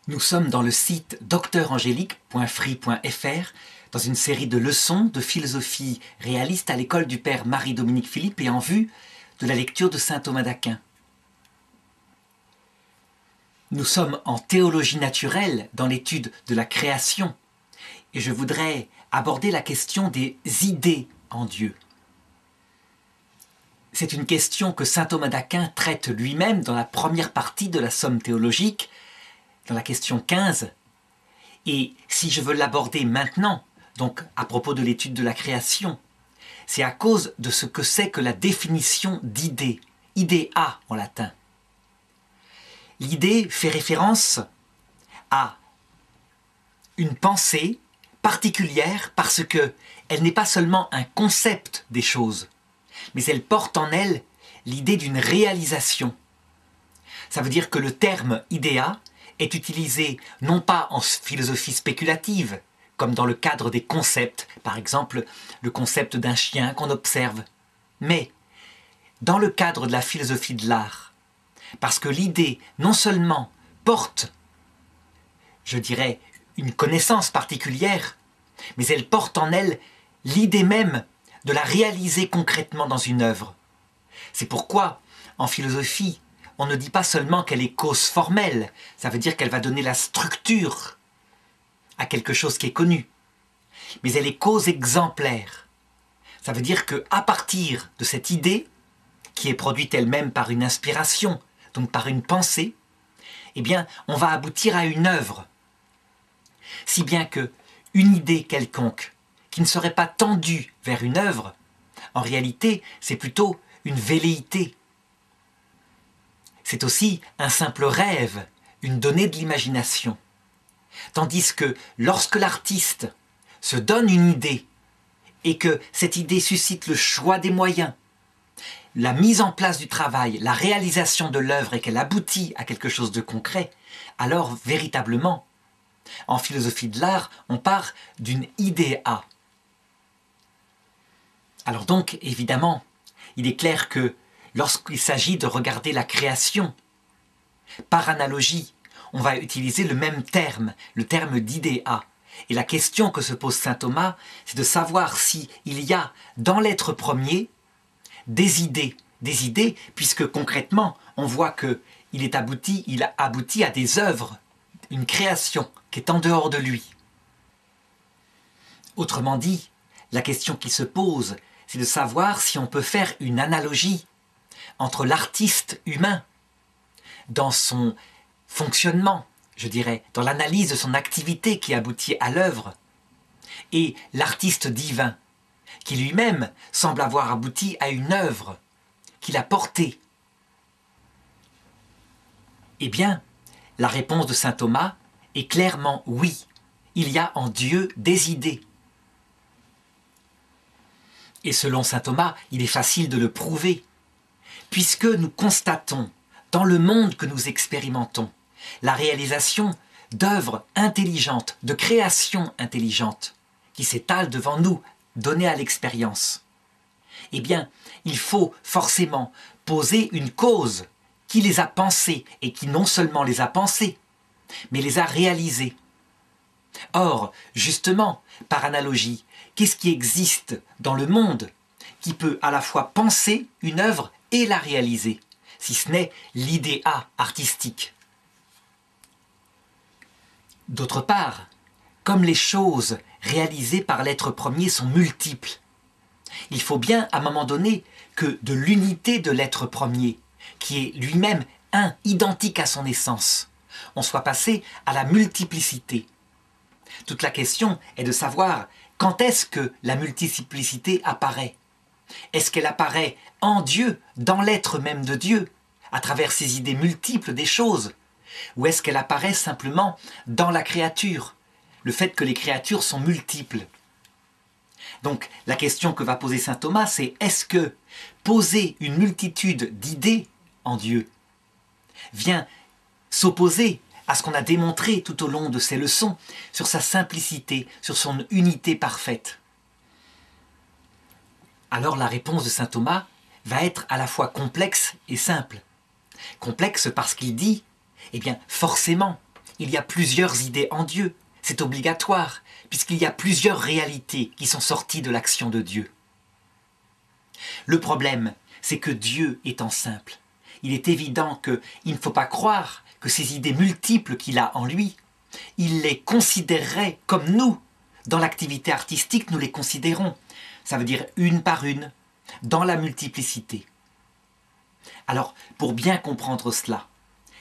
Nous sommes dans le site docteurangélique.free.fr dans une série de leçons de philosophie réaliste à l'école du Père Marie-Dominique Philippe et en vue de la lecture de saint Thomas d'Aquin. Nous sommes en théologie naturelle dans l'étude de la création et je voudrais aborder la question des idées en Dieu. C'est une question que saint Thomas d'Aquin traite lui-même dans la première partie de la Somme théologique, dans la question 15. Et si je veux l'aborder maintenant, donc à propos de l'étude de la création, c'est à cause de ce que c'est que la définition d'idée, idea en latin. L'idée fait référence à une pensée particulière parce qu'elle n'est pas seulement un concept des choses, mais elle porte en elle l'idée d'une réalisation. Ça veut dire que le terme idea est utilisé non pas en philosophie spéculative, comme dans le cadre des concepts, par exemple le concept d'un chien qu'on observe, mais dans le cadre de la philosophie de l'art, parce que l'idée non seulement porte, je dirais, une connaissance particulière, mais elle porte en elle l'idée même de la réaliser concrètement dans une œuvre. C'est pourquoi, en philosophie, on ne dit pas seulement qu'elle est cause formelle, ça veut dire qu'elle va donner la structure à quelque chose qui est connu, mais elle est cause exemplaire. Ça veut dire qu'à partir de cette idée, qui est produite elle-même par une inspiration, donc par une pensée, eh bien, on va aboutir à une œuvre. Si bien que une idée quelconque, qui ne serait pas tendue vers une œuvre, en réalité, c'est plutôt une velléité. C'est aussi un simple rêve, une donnée de l'imagination. Tandis que lorsque l'artiste se donne une idée et que cette idée suscite le choix des moyens, la mise en place du travail, la réalisation de l'œuvre et qu'elle aboutit à quelque chose de concret, alors véritablement, en philosophie de l'art, on part d'une idea. Alors donc, évidemment, il est clair que lorsqu'il s'agit de regarder la création, par analogie, on va utiliser le même terme, le terme d'idea. Et la question que se pose saint Thomas, c'est de savoir s'il y a dans l'être premier des idées, puisque concrètement, on voit qu'il a abouti à des œuvres, une création qui est en dehors de lui. Autrement dit, la question qui se pose, c'est de savoir si on peut faire une analogie entre l'artiste humain, dans son fonctionnement, je dirais, dans l'analyse de son activité qui aboutit à l'œuvre, et l'artiste divin, qui lui-même semble avoir abouti à une œuvre qu'il a portée. Eh bien, la réponse de saint Thomas est clairement oui, il y a en Dieu des idées. Et selon saint Thomas, il est facile de le prouver, puisque nous constatons, dans le monde que nous expérimentons, la réalisation d'œuvres intelligentes, de créations intelligentes, qui s'étalent devant nous, données à l'expérience. Eh bien, il faut forcément poser une cause qui les a pensées, et qui non seulement les a pensées, mais les a réalisées. Or, justement, par analogie, qu'est-ce qui existe dans le monde qui peut à la fois penser une œuvre et la réaliser, si ce n'est l'idéa artistique? D'autre part, comme les choses réalisées par l'être premier sont multiples, il faut bien à un moment donné que de l'unité de l'être premier, qui est lui-même un, identique à son essence, on soit passé à la multiplicité. Toute la question est de savoir quand est-ce que la multiplicité apparaît. Est-ce qu'elle apparaît en Dieu, dans l'être même de Dieu, à travers ces idées multiples des choses? Ou est-ce qu'elle apparaît simplement dans la créature, le fait que les créatures sont multiples? Donc la question que va poser saint Thomas, c'est est-ce que poser une multitude d'idées en Dieu vient s'opposer à ce qu'on a démontré tout au long de ces leçons sur sa simplicité, sur son unité parfaite? Alors la réponse de saint Thomas va être à la fois complexe et simple. Complexe parce qu'il dit, eh bien forcément, il y a plusieurs idées en Dieu. C'est obligatoire, puisqu'il y a plusieurs réalités qui sont sorties de l'action de Dieu. Le problème, c'est que Dieu étant simple, il est évident qu'il ne faut pas croire que ces idées multiples qu'il a en lui, il les considérerait comme nous, dans l'activité artistique, nous les considérons. Ça veut dire une par une, dans la multiplicité. Alors, pour bien comprendre cela,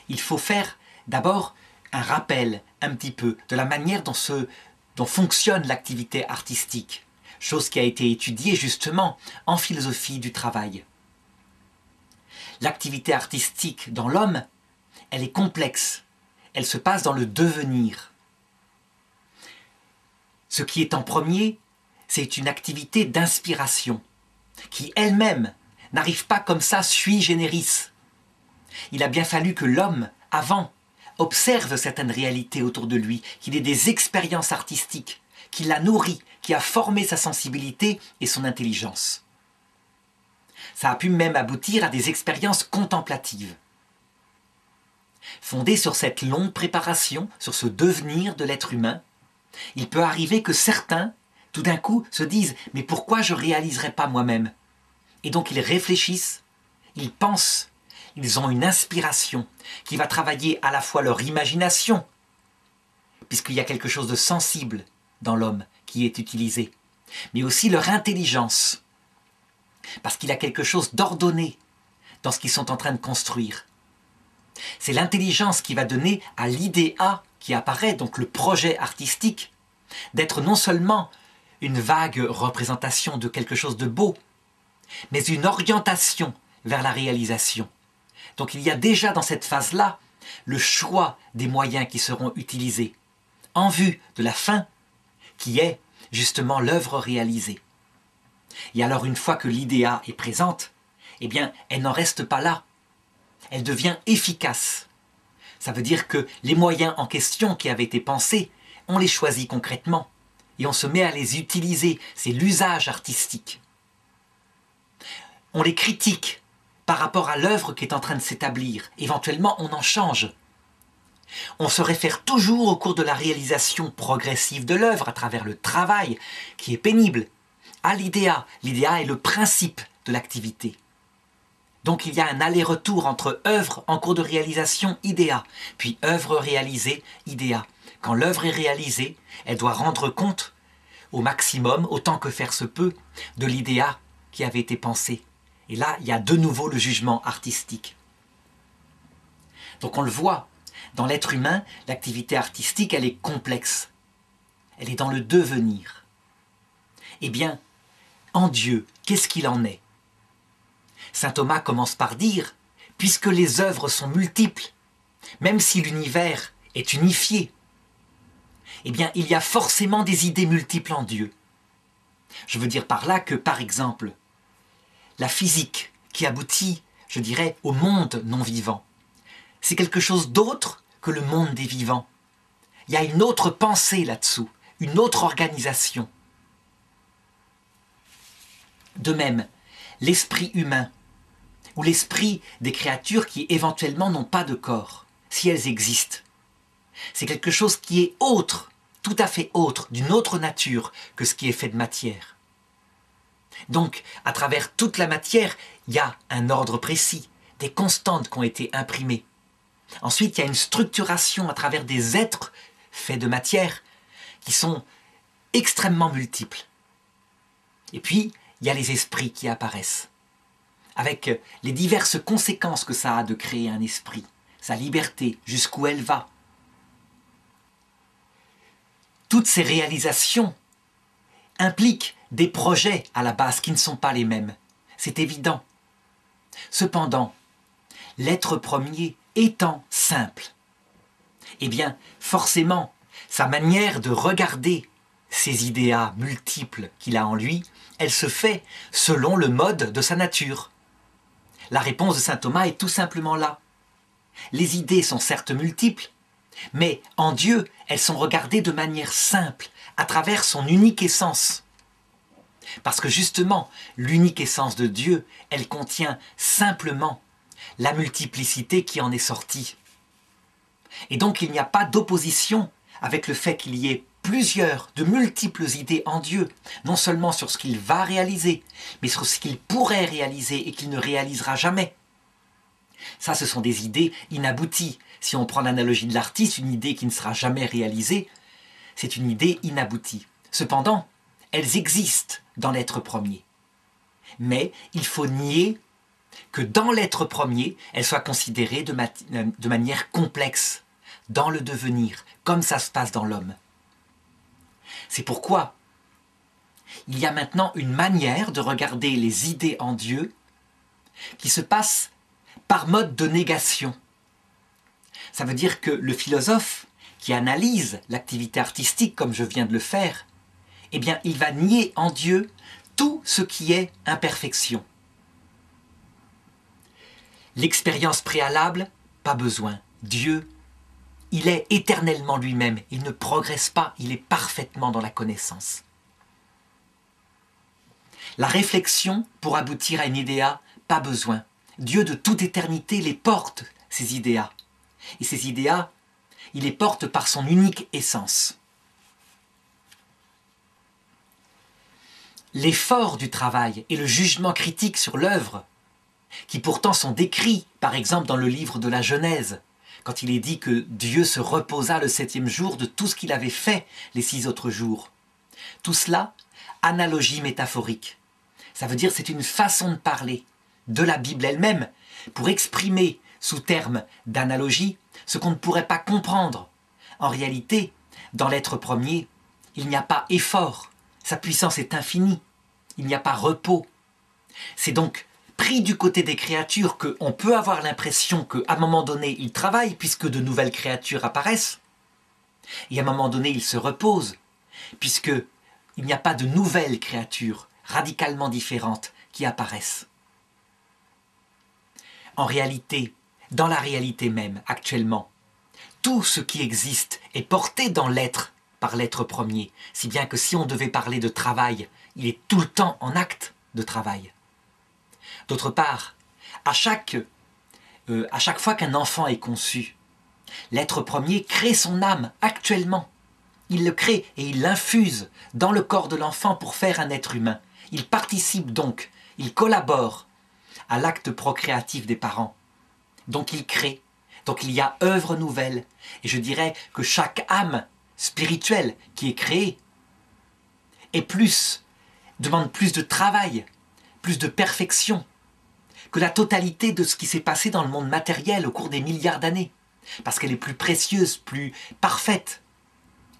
il faut faire d'abord un rappel un petit peu de la manière dont fonctionne l'activité artistique, chose qui a été étudiée justement en philosophie du travail. L'activité artistique dans l'homme, elle est complexe, elle se passe dans le devenir. Ce qui est en premier, c'est une activité d'inspiration, qui elle-même n'arrive pas comme ça sui generis. Il a bien fallu que l'homme, avant, observe certaines réalités autour de lui, qu'il ait des expériences artistiques, qui l'a nourri, qui a formé sa sensibilité et son intelligence. Ça a pu même aboutir à des expériences contemplatives. Fondées sur cette longue préparation, sur ce devenir de l'être humain, il peut arriver que certains, tout d'un coup, se disent « Mais pourquoi je ne réaliserai pas moi-même » Et donc ils réfléchissent, ils pensent, ils ont une inspiration qui va travailler à la fois leur imagination, puisqu'il y a quelque chose de sensible dans l'homme qui est utilisé, mais aussi leur intelligence, parce qu'il y a quelque chose d'ordonné dans ce qu'ils sont en train de construire. C'est l'intelligence qui va donner à l'idéa qui apparaît, donc le projet artistique, d'être non seulement une vague représentation de quelque chose de beau, mais une orientation vers la réalisation. Donc il y a déjà dans cette phase-là le choix des moyens qui seront utilisés en vue de la fin qui est justement l'œuvre réalisée. Et alors une fois que l'idéa est présente, eh bien elle n'en reste pas là. Elle devient efficace. Ça veut dire que les moyens en question qui avaient été pensés, on les choisit concrètement et on se met à les utiliser. C'est l'usage artistique. On les critique par rapport à l'œuvre qui est en train de s'établir. Éventuellement, on en change. On se réfère toujours au cours de la réalisation progressive de l'œuvre, à travers le travail, qui est pénible, à l'idéa. L'idéa est le principe de l'activité. Donc il y a un aller-retour entre œuvre en cours de réalisation, idéa, puis œuvre réalisée, idéa. Quand l'œuvre est réalisée, elle doit rendre compte au maximum, autant que faire se peut, de l'idéa qui avait été pensé. Et là, il y a de nouveau le jugement artistique. Donc on le voit, dans l'être humain, l'activité artistique, elle est complexe. Elle est dans le devenir. Eh bien, en Dieu, qu'est-ce qu'il en est? Saint Thomas commence par dire, puisque les œuvres sont multiples, même si l'univers est unifié, eh bien, il y a forcément des idées multiples en Dieu. Je veux dire par là que, par exemple, la physique qui aboutit, je dirais, au monde non vivant, c'est quelque chose d'autre que le monde des vivants. Il y a une autre pensée là-dessous, une autre organisation. De même, l'esprit humain, ou l'esprit des créatures qui éventuellement n'ont pas de corps, si elles existent, c'est quelque chose qui est autre, tout à fait autre, d'une autre nature que ce qui est fait de matière. Donc, à travers toute la matière, il y a un ordre précis, des constantes qui ont été imprimées. Ensuite, il y a une structuration à travers des êtres faits de matière qui sont extrêmement multiples. Et puis, il y a les esprits qui apparaissent, avec les diverses conséquences que ça a de créer un esprit, sa liberté, jusqu'où elle va. Toutes ces réalisations impliquent des projets à la base qui ne sont pas les mêmes. C'est évident. Cependant, l'être premier étant simple, eh bien, forcément, sa manière de regarder ces idéas multiples qu'il a en lui, elle se fait selon le mode de sa nature. La réponse de saint Thomas est tout simplement là. Les idées sont certes multiples, mais en Dieu, elles sont regardées de manière simple, à travers son unique essence. Parce que justement, l'unique essence de Dieu, elle contient simplement la multiplicité qui en est sortie. Et donc il n'y a pas d'opposition avec le fait qu'il y ait de multiples idées en Dieu, non seulement sur ce qu'il va réaliser, mais sur ce qu'il pourrait réaliser et qu'il ne réalisera jamais. Ça, ce sont des idées inabouties. Si on prend l'analogie de l'artiste, une idée qui ne sera jamais réalisée, c'est une idée inaboutie. Cependant, elles existent dans l'être premier. Mais il faut nier que dans l'être premier, elles soient considérées de manière complexe, dans le devenir, comme ça se passe dans l'homme. C'est pourquoi il y a maintenant une manière de regarder les idées en Dieu qui se passe par mode de négation. Ça veut dire que le philosophe qui analyse l'activité artistique comme je viens de le faire, eh bien, il va nier en Dieu tout ce qui est imperfection. L'expérience préalable, pas besoin. Dieu, il est éternellement lui-même, il ne progresse pas, il est parfaitement dans la connaissance. La réflexion pour aboutir à une idéa, pas besoin. Dieu de toute éternité les porte, ces idéas. Et ces idéas, il les porte par son unique essence. L'effort du travail et le jugement critique sur l'œuvre, qui pourtant sont décrits, par exemple dans le livre de la Genèse, quand il est dit que Dieu se reposa le 7e jour de tout ce qu'il avait fait les 6 autres jours. Tout cela, analogie métaphorique. Ça veut dire c'est une façon de parler de la Bible elle-même pour exprimer sous terme d'analogie ce qu'on ne pourrait pas comprendre. En réalité, dans l'être premier, il n'y a pas effort, sa puissance est infinie, il n'y a pas repos. C'est donc pris du côté des créatures qu'on peut avoir l'impression qu'à un moment donné, ils travaillent puisque de nouvelles créatures apparaissent. Et à un moment donné, ils se reposent puisqu'il n'y a pas de nouvelles créatures radicalement différentes qui apparaissent. En réalité, dans la réalité même, actuellement, tout ce qui existe est porté dans l'être par l'être premier, si bien que si on devait parler de travail, il est tout le temps en acte de travail. D'autre part, à chaque fois qu'un enfant est conçu, l'être premier crée son âme actuellement. Il le crée et il l'infuse dans le corps de l'enfant pour faire un être humain. Il participe donc, il collabore à l'acte procréatif des parents. Donc il crée, donc il y a œuvre nouvelle. Et je dirais que chaque âme spirituelle qui est créée demande plus de travail, plus de perfection que la totalité de ce qui s'est passé dans le monde matériel au cours des milliards d'années, parce qu'elle est plus précieuse, plus parfaite,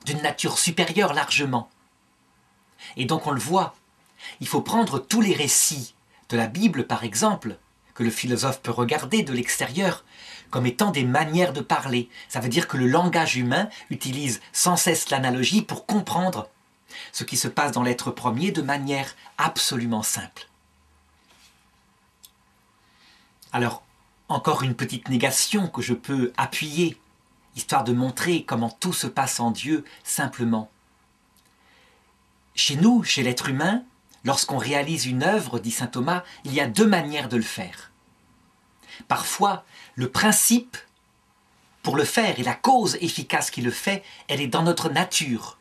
d'une nature supérieure largement. Et donc on le voit, il faut prendre tous les récits de la Bible, par exemple, que le philosophe peut regarder de l'extérieur, comme étant des manières de parler. Ça veut dire que le langage humain utilise sans cesse l'analogie pour comprendre ce qui se passe dans l'être premier de manière absolument simple. Alors, encore une petite négation que je peux appuyer, histoire de montrer comment tout se passe en Dieu simplement. Chez nous, chez l'être humain, lorsqu'on réalise une œuvre, dit saint Thomas, il y a 2 manières de le faire. Parfois, le principe pour le faire et la cause efficace qui le fait, elle est dans notre nature.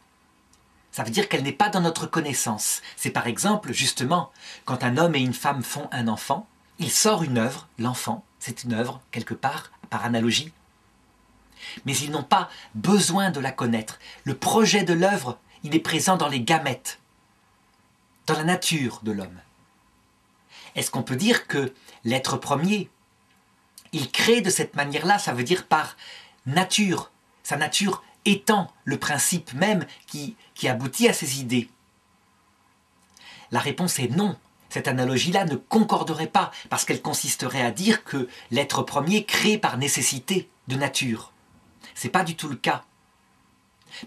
Ça veut dire qu'elle n'est pas dans notre connaissance. C'est par exemple, justement, quand un homme et une femme font un enfant, il sort une œuvre, l'enfant, c'est une œuvre, quelque part, par analogie. Mais ils n'ont pas besoin de la connaître. Le projet de l'œuvre, il est présent dans les gamètes, dans la nature de l'homme. Est-ce qu'on peut dire que l'être premier, il crée de cette manière-là, ça veut dire par nature, sa nature étant le principe même qui aboutit à ses idées? La réponse est non. Cette analogie-là ne concorderait pas, parce qu'elle consisterait à dire que l'être premier crée par nécessité de nature. Ce n'est pas du tout le cas.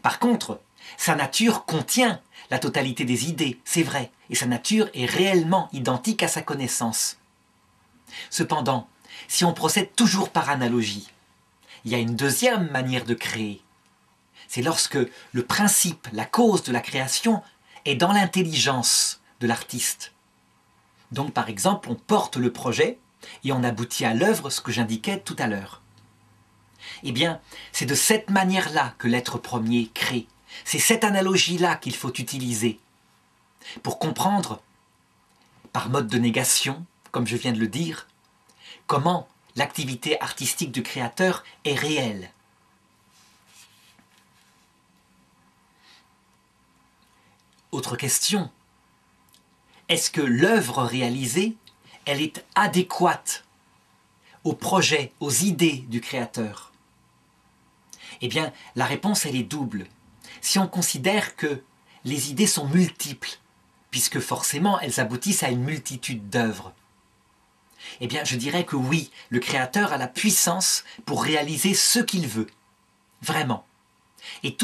Par contre, sa nature contient la totalité des idées, c'est vrai, et sa nature est réellement identique à sa connaissance. Cependant, si on procède toujours par analogie, il y a une deuxième manière de créer. C'est lorsque le principe, la cause de la création est dans l'intelligence de l'artiste. Donc par exemple, on porte le projet et on aboutit à l'œuvre, ce que j'indiquais tout à l'heure. Eh bien, c'est de cette manière-là que l'être premier crée. C'est cette analogie-là qu'il faut utiliser pour comprendre, par mode de négation, comme je viens de le dire, comment l'activité artistique du créateur est réelle. Autre question, est-ce que l'œuvre réalisée, elle est adéquate au projet, aux idées du créateur? Eh bien, la réponse, elle est double. Si on considère que les idées sont multiples, puisque forcément elles aboutissent à une multitude d'œuvres, eh bien, je dirais que oui, le créateur a la puissance pour réaliser ce qu'il veut, vraiment. Et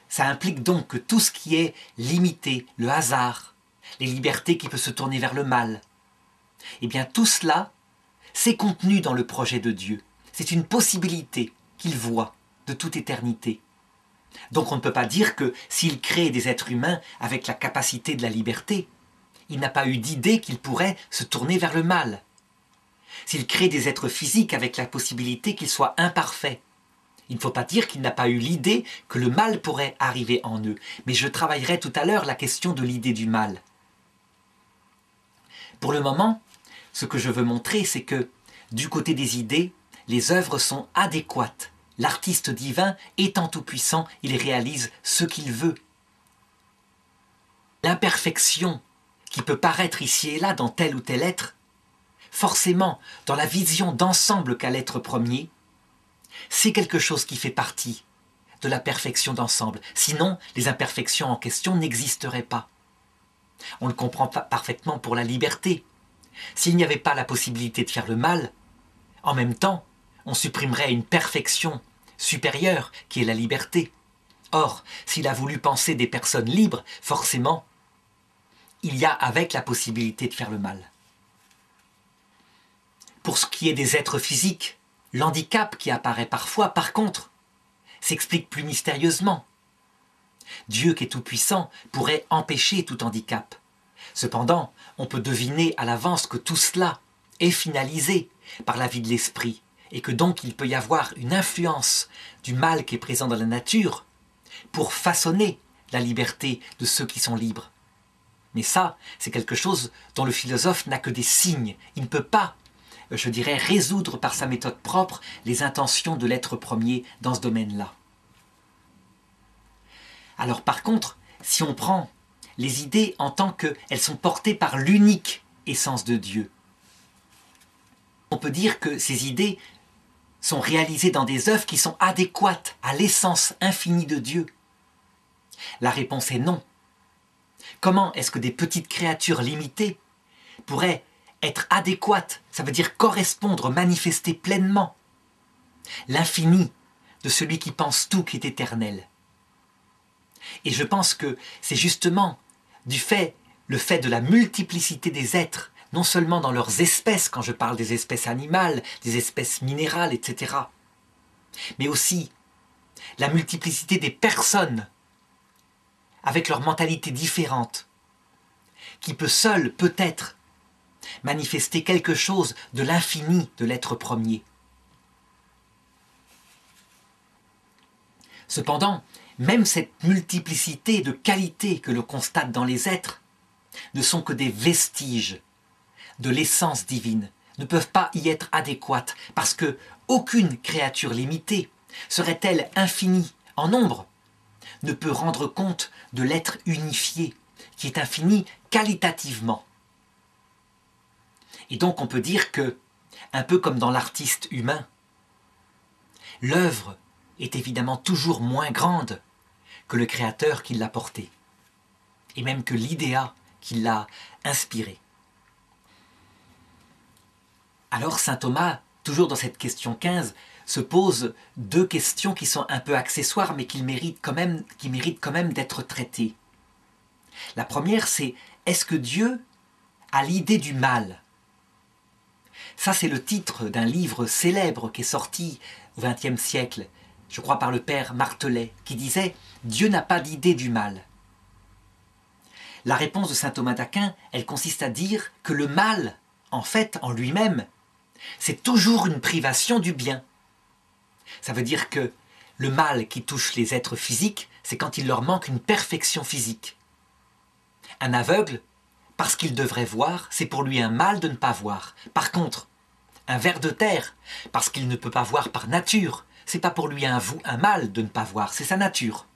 ça implique donc que tout ce qui est limité, le hasard, les libertés qui peuvent se tourner vers le mal, eh bien, tout cela, c'est contenu dans le projet de Dieu. C'est une possibilité qu'il voit de toute éternité. Donc on ne peut pas dire que s'il crée des êtres humains avec la capacité de la liberté, il n'a pas eu d'idée qu'il pourrait se tourner vers le mal. S'il crée des êtres physiques avec la possibilité qu'ils soient imparfaits, il ne faut pas dire qu'il n'a pas eu l'idée que le mal pourrait arriver en eux. Mais je travaillerai tout à l'heure la question de l'idée du mal. Pour le moment, ce que je veux montrer, c'est que du côté des idées, les œuvres sont adéquates. L'artiste divin étant tout-puissant, il réalise ce qu'il veut. L'imperfection qui peut paraître ici et là dans tel ou tel être, forcément, dans la vision d'ensemble qu'a l'être premier, c'est quelque chose qui fait partie de la perfection d'ensemble. Sinon, les imperfections en question n'existeraient pas. On le comprend parfaitement pour la liberté. S'il n'y avait pas la possibilité de faire le mal, en même temps, on supprimerait une perfection supérieure qui est la liberté. Or, s'il a voulu penser des personnes libres, forcément, il y a avec la possibilité de faire le mal. Pour ce qui est des êtres physiques, l'handicap qui apparaît parfois, par contre, s'explique plus mystérieusement. Dieu qui est tout-puissant pourrait empêcher tout handicap. Cependant, on peut deviner à l'avance que tout cela est finalisé par la vie de l'esprit et que donc il peut y avoir une influence du mal qui est présent dans la nature pour façonner la liberté de ceux qui sont libres. Mais ça, c'est quelque chose dont le philosophe n'a que des signes. Il ne peut pas, je dirais, résoudre par sa méthode propre les intentions de l'être premier dans ce domaine-là. Alors par contre, si on prend les idées en tant qu'elles sont portées par l'unique essence de Dieu, on peut dire que ces idées sont réalisées dans des œuvres qui sont adéquates à l'essence infinie de Dieu. La réponse est non. Comment est-ce que des petites créatures limitées pourraient être adéquates, ça veut dire correspondre, manifester pleinement l'infini de celui qui pense tout, qui est éternel? Et je pense que c'est justement le fait de la multiplicité des êtres, non seulement dans leurs espèces, quand je parle des espèces animales, des espèces minérales, etc., mais aussi la multiplicité des personnes avec leurs mentalités différentes, qui peut seule, peut-être, manifester quelque chose de l'infini de l'être premier. Cependant, même cette multiplicité de qualités que l'on constate dans les êtres ne sont que des vestiges de l'essence divine, ne peuvent pas y être adéquates, parce que aucune créature limitée, serait-elle infinie en nombre, ne peut rendre compte de l'être unifié, qui est infini qualitativement. Et donc on peut dire que, un peu comme dans l'artiste humain, l'œuvre est évidemment toujours moins grande que le créateur qui l'a portée, et même que l'idéa qui l'a inspiré. Alors saint Thomas, toujours dans cette question 15, se pose deux questions qui sont un peu accessoires, mais qui méritent quand même d'être traitées. La première, c'est: est-ce que Dieu a l'idée du mal? Ça, c'est le titre d'un livre célèbre qui est sorti au XXe siècle, je crois par le père Martelet, qui disait « Dieu n'a pas d'idée du mal ». La réponse de saint Thomas d'Aquin, elle consiste à dire que le mal, en fait, en lui-même, c'est toujours une privation du bien. Ça veut dire que le mal qui touche les êtres physiques, c'est quand il leur manque une perfection physique. Un aveugle, parce qu'il devrait voir, c'est pour lui un mal de ne pas voir. Par contre, un ver de terre, parce qu'il ne peut pas voir par nature, c'est pas pour lui un mal de ne pas voir, c'est sa nature.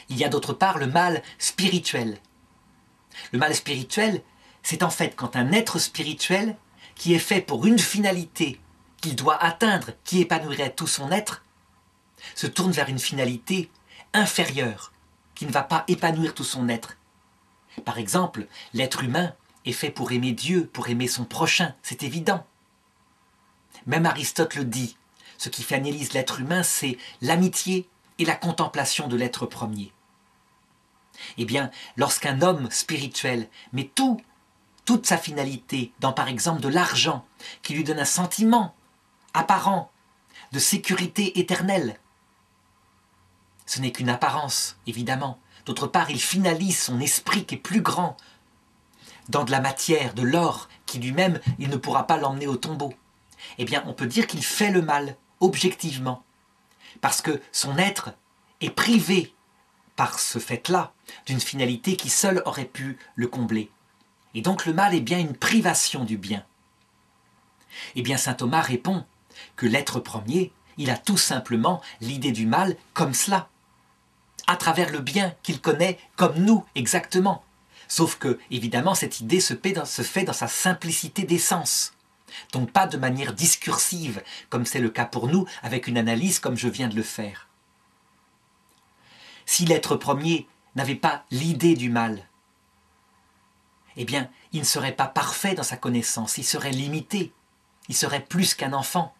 Il y a d'autre part le mal spirituel. Le mal spirituel, c'est en fait quand un être spirituel, qui est fait pour une finalité qu'il doit atteindre, qui épanouirait tout son être, se tourne vers une finalité inférieure, qui ne va pas épanouir tout son être. Par exemple, l'être humain est fait pour aimer Dieu, pour aimer son prochain, c'est évident. Même Aristote le dit, ce qui finalise l'être humain, c'est l'amitié et la contemplation de l'être premier. Eh bien, lorsqu'un homme spirituel met toute sa finalité dans, par exemple, de l'argent, qui lui donne un sentiment apparent de sécurité éternelle, ce n'est qu'une apparence, évidemment. D'autre part, il finalise son esprit qui est plus grand dans de la matière, de l'or, qui lui-même, il ne pourra pas l'emmener au tombeau. Eh bien, on peut dire qu'il fait le mal, objectivement, parce que son être est privé, par ce fait-là, d'une finalité qui seule aurait pu le combler. Et donc le mal est bien une privation du bien. Eh bien, saint Thomas répond que l'être premier, il a tout simplement l'idée du mal comme cela, à travers le bien qu'il connaît comme nous exactement. Sauf que, évidemment, cette idée se fait dans sa simplicité d'essence. Donc pas de manière discursive, comme c'est le cas pour nous, avec une analyse comme je viens de le faire. Si l'être premier n'avait pas l'idée du mal, eh bien, il ne serait pas parfait dans sa connaissance, il serait limité, il serait plus qu'un enfant.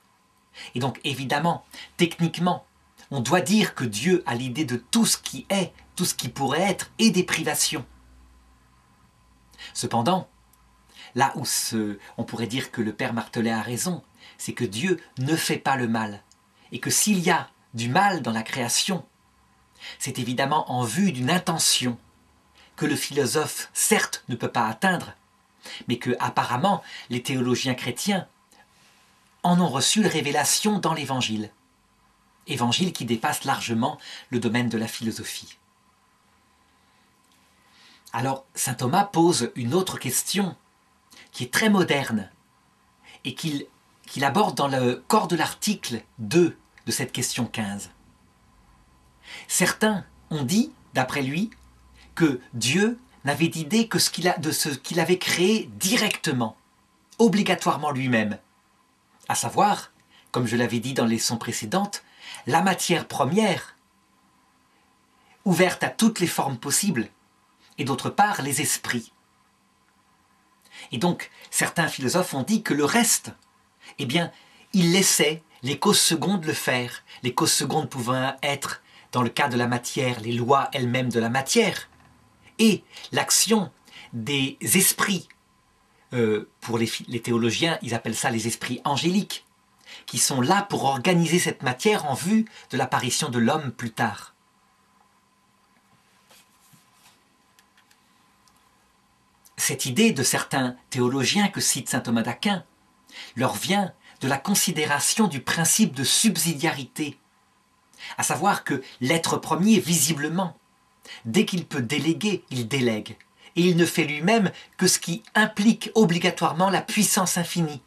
Et donc, évidemment, techniquement, on doit dire que Dieu a l'idée de tout ce qui est, tout ce qui pourrait être, et des privations. Cependant, là où on pourrait dire que le Père Martelet a raison, c'est que Dieu ne fait pas le mal. Et que s'il y a du mal dans la création, c'est évidemment en vue d'une intention que le philosophe, certes, ne peut pas atteindre, mais que, apparemment, les théologiens chrétiens en ont reçu une révélation dans l'Évangile. Évangile qui dépasse largement le domaine de la philosophie. Alors, saint Thomas pose une autre question qui est très moderne et qu'il aborde dans le corps de l'article 2 de cette question 15. Certains ont dit, d'après lui, que Dieu n'avait d'idée que de ce qu'il avait créé directement, obligatoirement lui-même, à savoir, comme je l'avais dit dans les leçons précédentes, la matière première, ouverte à toutes les formes possibles, et d'autre part les esprits. Et donc, certains philosophes ont dit que le reste, eh bien, il laissait les causes secondes le faire, les causes secondes pouvant être, dans le cas de la matière, les lois elles-mêmes de la matière, et l'action des esprits, pour les théologiens, ils appellent ça les esprits angéliques, qui sont là pour organiser cette matière en vue de l'apparition de l'homme plus tard. Cette idée de certains théologiens que cite saint Thomas d'Aquin leur vient de la considération du principe de subsidiarité, à savoir que l'être premier, visiblement, dès qu'il peut déléguer, il délègue, et il ne fait lui-même que ce qui implique obligatoirement la puissance infinie,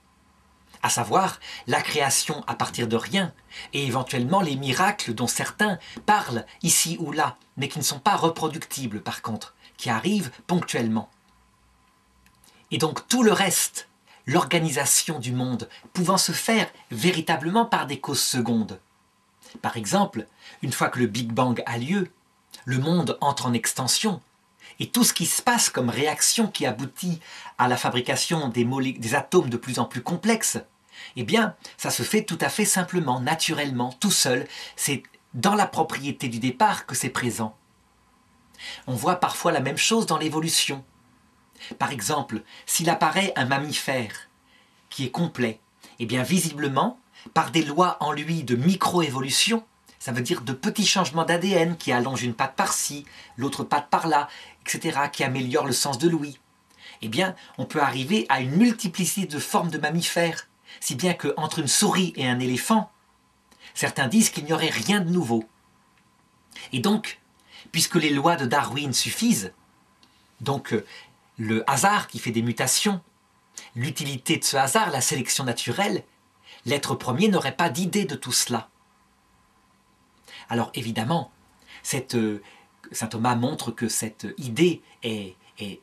à savoir la création à partir de rien, et éventuellement les miracles dont certains parlent ici ou là, mais qui ne sont pas reproductibles par contre, qui arrivent ponctuellement. Et donc tout le reste, l'organisation du monde, pouvant se faire véritablement par des causes secondes. Par exemple, une fois que le Big Bang a lieu, le monde entre en extension, et tout ce qui se passe comme réaction qui aboutit à la fabrication des atomes de plus en plus complexes, eh bien, ça se fait tout à fait simplement, naturellement, tout seul. C'est dans la propriété du départ que c'est présent. On voit parfois la même chose dans l'évolution. Par exemple, s'il apparaît un mammifère qui est complet, eh bien, visiblement, par des lois en lui de micro-évolution, ça veut dire de petits changements d'ADN qui allongent une patte par-ci, l'autre patte par-là, etc., qui améliorent le sens de l'ouïe. Eh bien, on peut arriver à une multiplicité de formes de mammifères si bien qu'entre une souris et un éléphant, certains disent qu'il n'y aurait rien de nouveau. Et donc, puisque les lois de Darwin suffisent, donc le hasard qui fait des mutations, l'utilité de ce hasard, la sélection naturelle, l'être premier n'aurait pas d'idée de tout cela. Alors évidemment, saint Thomas montre que cette idée est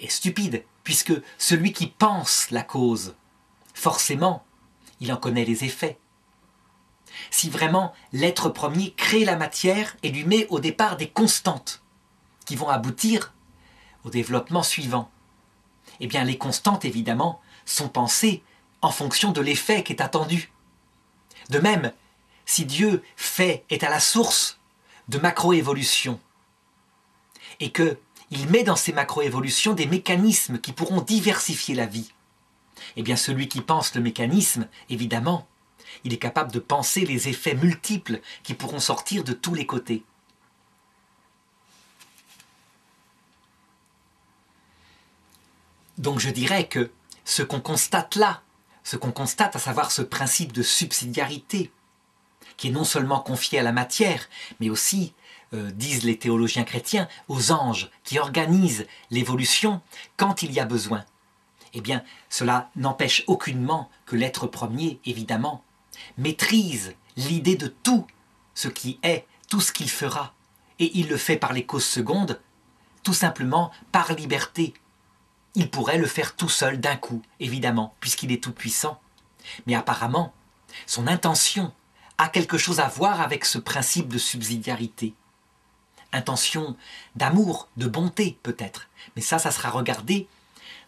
stupide, puisque celui qui pense la cause, forcément, il en connaît les effets. Si vraiment l'être premier crée la matière et lui met au départ des constantes qui vont aboutir au développement suivant, eh bien les constantes, évidemment, sont pensées en fonction de l'effet qui est attendu. De même, si Dieu est à la source de macroévolution et qu'il met dans ces macroévolutions des mécanismes qui pourront diversifier la vie, eh bien celui qui pense le mécanisme, évidemment, il est capable de penser les effets multiples qui pourront sortir de tous les côtés. Donc je dirais que ce qu'on constate là, ce qu'on constate, à savoir ce principe de subsidiarité, qui est non seulement confié à la matière, mais aussi, disent les théologiens chrétiens, aux anges qui organisent l'évolution quand il y a besoin. Eh bien, cela n'empêche aucunement que l'être premier, évidemment, maîtrise l'idée de tout ce qui est, tout ce qu'il fera. Et il le fait par les causes secondes, tout simplement par liberté. Il pourrait le faire tout seul d'un coup, évidemment, puisqu'il est tout puissant. Mais apparemment, son intention a quelque chose à voir avec ce principe de subsidiarité. Intention d'amour, de bonté peut-être. Mais ça sera regardé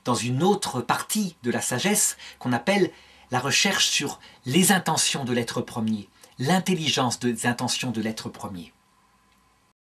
dans une autre partie de la sagesse qu'on appelle la recherche sur les intentions de l'être premier, l'intelligence des intentions de l'être premier.